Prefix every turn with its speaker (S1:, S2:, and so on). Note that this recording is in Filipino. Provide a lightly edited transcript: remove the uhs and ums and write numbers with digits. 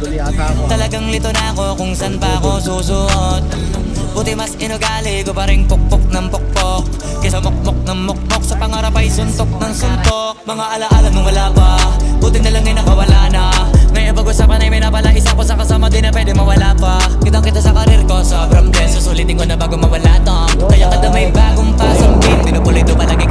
S1: Idol yata ako.
S2: Talagang lito na ako kung saan pa ako susuot. Buti mas inugali ko pa rin pukpok ng pukpok kesa mokmok ng mokmok, sa pangarap ay suntok ng suntok. Mga alaala nung wala pa, buti na lang ay nakawala na. Ngayon pag-usapan ay may napala isa ko sa kasama, di na pwede mawala pa. Kitang kita sa karir ko, sobrang bless. Susulitin ko na bago mawala to. Kaya kada may bagong pasang beat, pinupulit ko palagi